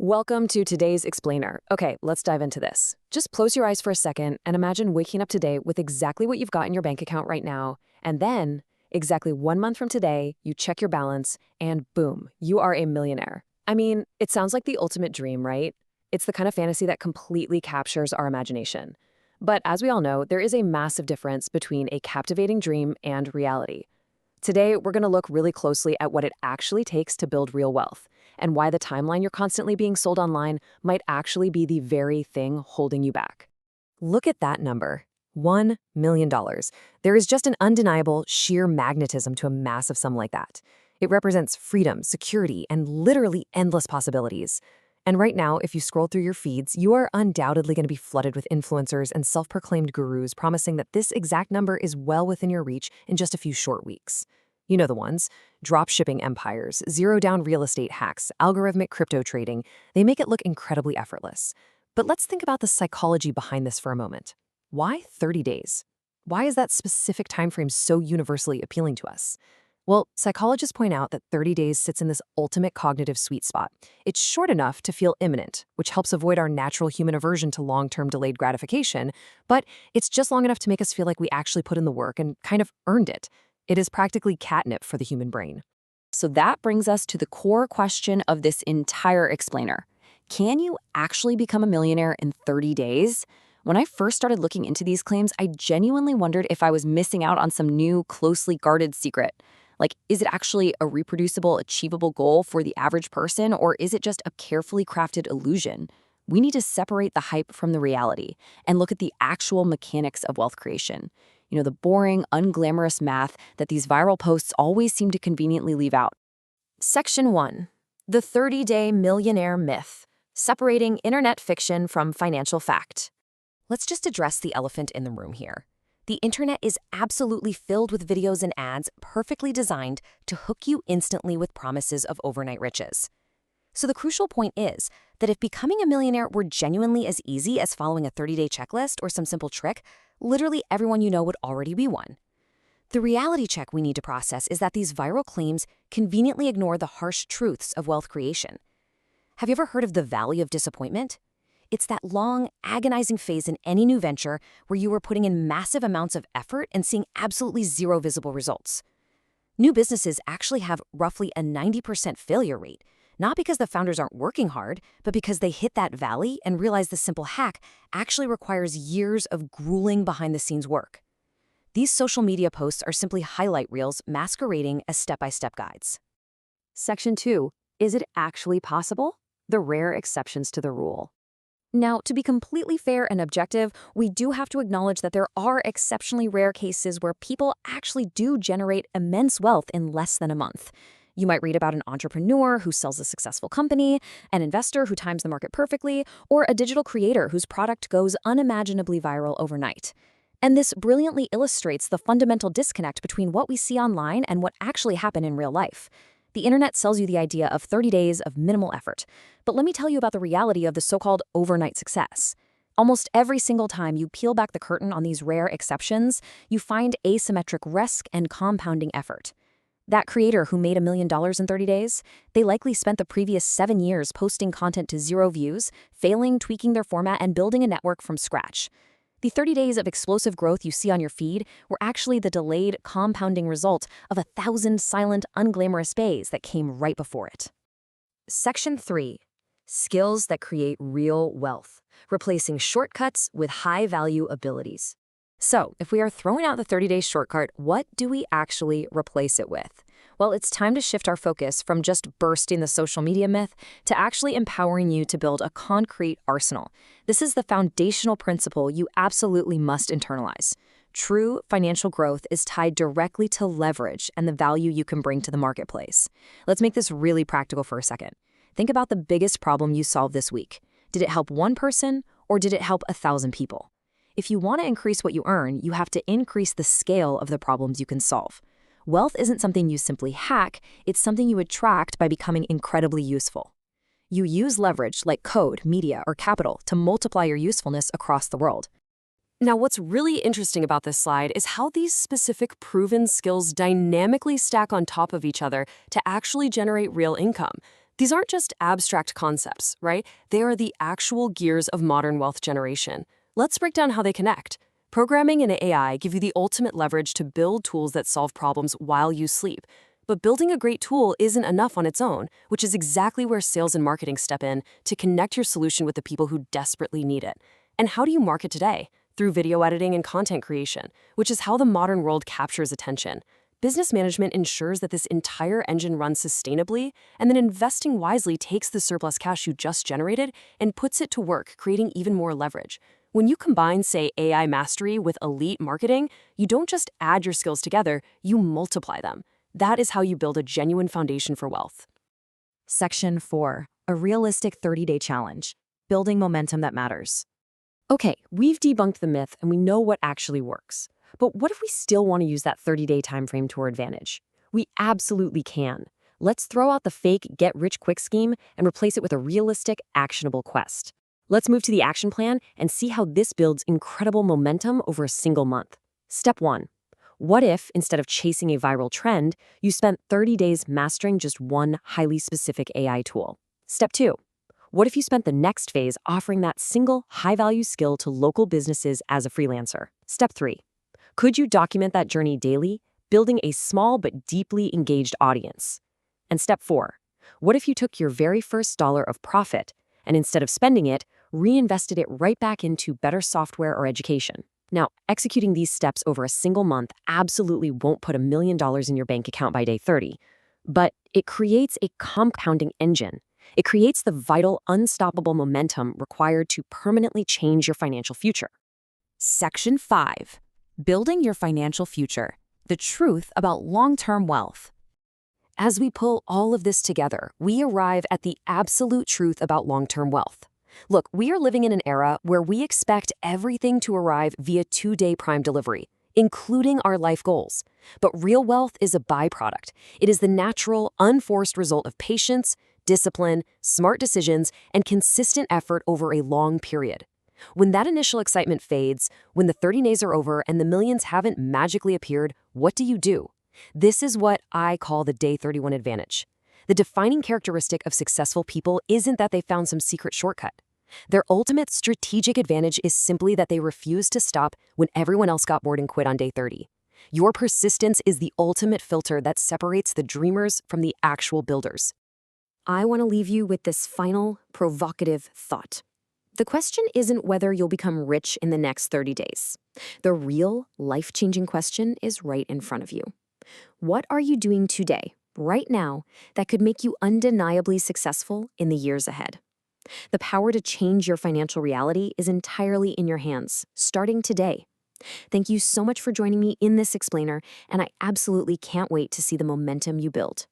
Welcome to today's explainer. Okay, let's dive into this. Just close your eyes for a second and imagine waking up today with exactly what you've got in your bank account right now. And then, exactly 1 month from today, you check your balance and boom, you are a millionaire. I mean, it sounds like the ultimate dream, right? It's the kind of fantasy that completely captures our imagination. But as we all know, there is a massive difference between a captivating dream and reality. Today, we're going to look really closely at what it actually takes to build real wealth, and why the timeline you're constantly being sold online might actually be the very thing holding you back. Look at that number, $1 million. There is just an undeniable sheer magnetism to a massive sum like that. It represents freedom, security, and literally endless possibilities. And right now, if you scroll through your feeds, you are undoubtedly going to be flooded with influencers and self-proclaimed gurus promising that this exact number is well within your reach in just a few short weeks. You know the ones: drop-shipping empires, zero-down real estate hacks, algorithmic crypto trading. They make it look incredibly effortless. But let's think about the psychology behind this for a moment. Why 30 days? Why is that specific time frame so universally appealing to us? Well, psychologists point out that 30 days sits in this ultimate cognitive sweet spot. It's short enough to feel imminent, which helps avoid our natural human aversion to long-term delayed gratification, but it's just long enough to make us feel like we actually put in the work and kind of earned it. It is practically catnip for the human brain. So that brings us to the core question of this entire explainer. Can you actually become a millionaire in 30 days? When I first started looking into these claims, I genuinely wondered if I was missing out on some new, closely guarded secret. Like, is it actually a reproducible, achievable goal for the average person, or is it just a carefully crafted illusion? We need to separate the hype from the reality and look at the actual mechanics of wealth creation. You know, the boring, unglamorous math that these viral posts always seem to conveniently leave out. Section 1. The 30-Day Millionaire Myth. Separating internet fiction from financial fact. Let's just address the elephant in the room here. The internet is absolutely filled with videos and ads perfectly designed to hook you instantly with promises of overnight riches. So the crucial point is that if becoming a millionaire were genuinely as easy as following a 30-day checklist or some simple trick, literally everyone you know would already be one. The reality check we need to process is that these viral claims conveniently ignore the harsh truths of wealth creation. Have you ever heard of the Valley of Disappointment? It's that long, agonizing phase in any new venture where you are putting in massive amounts of effort and seeing absolutely zero visible results. New businesses actually have roughly a 90% failure rate, not because the founders aren't working hard, but because they hit that valley and realize the simple hack actually requires years of grueling behind-the-scenes work. These social media posts are simply highlight reels masquerading as step-by-step guides. Section 2. Is it actually possible? The rare exceptions to the rule. Now, to be completely fair and objective, we do have to acknowledge that there are exceptionally rare cases where people actually do generate immense wealth in less than a month. You might read about an entrepreneur who sells a successful company, an investor who times the market perfectly, or a digital creator whose product goes unimaginably viral overnight. And this brilliantly illustrates the fundamental disconnect between what we see online and what actually happened in real life. The internet sells you the idea of 30 days of minimal effort. But let me tell you about the reality of the so-called overnight success. Almost every single time you peel back the curtain on these rare exceptions, you find asymmetric risk and compounding effort. That creator who made $1 million in 30 days, they likely spent the previous 7 years posting content to 0 views, failing, tweaking their format, and building a network from scratch. The 30 days of explosive growth you see on your feed were actually the delayed, compounding result of 1,000 silent, unglamorous days that came right before it. Section 3. Skills that create real wealth. Replacing shortcuts with high-value abilities. So, if we are throwing out the 30-day shortcut, what do we actually replace it with? Well, it's time to shift our focus from just bursting the social media myth to actually empowering you to build a concrete arsenal. This is the foundational principle you absolutely must internalize. True financial growth is tied directly to leverage and the value you can bring to the marketplace. Let's make this really practical for a second. Think about the biggest problem you solved this week. Did it help one person or did it help 1,000 people? If you want to increase what you earn, you have to increase the scale of the problems you can solve. Wealth isn't something you simply hack, it's something you attract by becoming incredibly useful. You use leverage like code, media, or capital to multiply your usefulness across the world. Now, what's really interesting about this slide is how these specific proven skills dynamically stack on top of each other to actually generate real income. These aren't just abstract concepts, right? They are the actual gears of modern wealth generation. Let's break down how they connect. Programming and AI give you the ultimate leverage to build tools that solve problems while you sleep. But building a great tool isn't enough on its own, which is exactly where sales and marketing step in to connect your solution with the people who desperately need it. And how do you market today? Through video editing and content creation, which is how the modern world captures attention. Business management ensures that this entire engine runs sustainably, and then investing wisely takes the surplus cash you just generated and puts it to work, creating even more leverage. When you combine, say, AI mastery with elite marketing, you don't just add your skills together, you multiply them. That is how you build a genuine foundation for wealth. Section 4. A realistic 30-day challenge. Building momentum that matters. Okay, we've debunked the myth and we know what actually works. But what if we still want to use that 30-day time frame to our advantage? We absolutely can. Let's throw out the fake get-rich-quick scheme and replace it with a realistic, actionable quest. Let's move to the action plan and see how this builds incredible momentum over a single month. Step 1. What if, instead of chasing a viral trend, you spent 30 days mastering just one highly specific AI tool? Step 2. What if you spent the next phase offering that single high-value skill to local businesses as a freelancer? Step 3. Could you document that journey daily, building a small but deeply engaged audience? And step 4. What if you took your very first dollar of profit and instead of spending it, reinvested it right back into better software or education? Now, executing these steps over a single month absolutely won't put $1 million in your bank account by day 30, but it creates a compounding engine. It creates the vital, unstoppable momentum required to permanently change your financial future. Section 5. Building your financial future. The truth about long-term wealth. As we pull all of this together, we arrive at the absolute truth about long-term wealth. Look, we are living in an era where we expect everything to arrive via 2-day Prime delivery, including our life goals. But real wealth is a byproduct. It is the natural, unforced result of patience, discipline, smart decisions, and consistent effort over a long period. When that initial excitement fades, when the 30 days are over and the millions haven't magically appeared, what do? This is what I call the Day 31 advantage. The defining characteristic of successful people isn't that they found some secret shortcut. Their ultimate strategic advantage is simply that they refused to stop when everyone else got bored and quit on day 30. Your persistence is the ultimate filter that separates the dreamers from the actual builders. I want to leave you with this final, provocative thought. The question isn't whether you'll become rich in the next 30 days. The real, life-changing question is right in front of you. What are you doing today, right now, that could make you undeniably successful in the years ahead? The power to change your financial reality is entirely in your hands, starting today. Thank you so much for joining me in this explainer, and I absolutely can't wait to see the momentum you build.